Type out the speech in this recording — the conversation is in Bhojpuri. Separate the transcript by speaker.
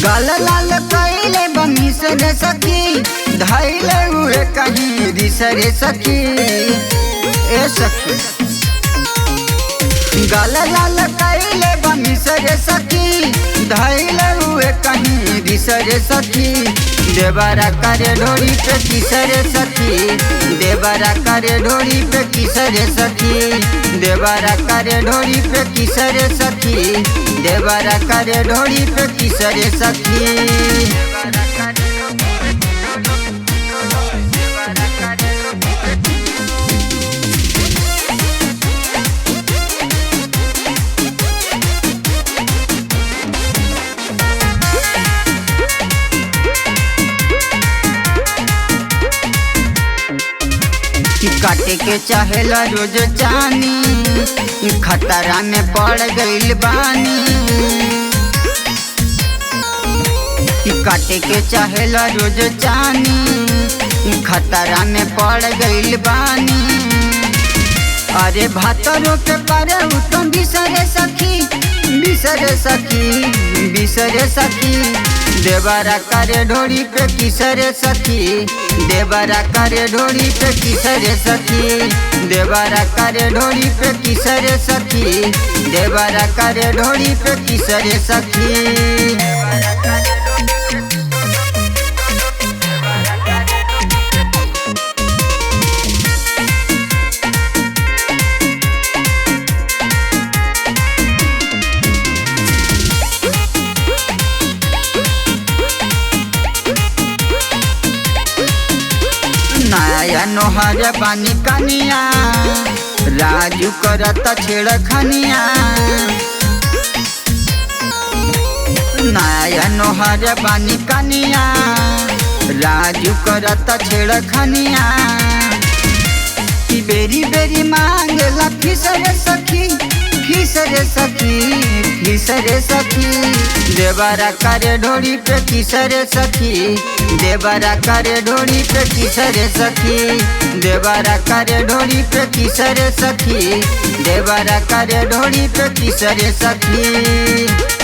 Speaker 1: गाल लाल कैले बनी से रे सखी, धैले हुए कहीं रिस रे सखी। ए सखी गाल लाल कैले बनी से रे सखी, धैले हुए कहीं रिस रे सखी। देवरा करे ढोरी पे किस रे सखी, देवरा करे ढोरी पे किस रे सखी। देवरा करे ढोरी पे किस रे सखी, देवरा करे ढोरी पे किस रे सखी। काटे के चाहेला रोज जानी, खतरा में पड़ गइल बानी। काटे के चाहेला रोज जानी, खतरा में पड़ गइल बानी। अरे भातरों के पारे उत्तम बिसरे सखी, बिसरे सखी, बिसरे सखी। देवरा करे ढोरी पे किस रे सखी, देवरा करे ढोरी पे किस रे सखी। देवरा करे ढोरी पे किस रे सखी, देवरा करे ढोरी पे किस रे सखी। नया नोहर बानी कनिया, राजू करता छेड़खनिया। नया नोहर बानी कनिया, राजू करता छेड़खनिया। बेरी बेरी मांगला फिस रे सखी, फिस रे सखी, फिस रे सखी। देवरा करे ढोरी पे किस रे सखी, देवरा करे ढोरी पे किस रे सखी। देवरा करे ढोरी पे किस रे सखी, देवरा करे ढोरी पे किस रे सखी।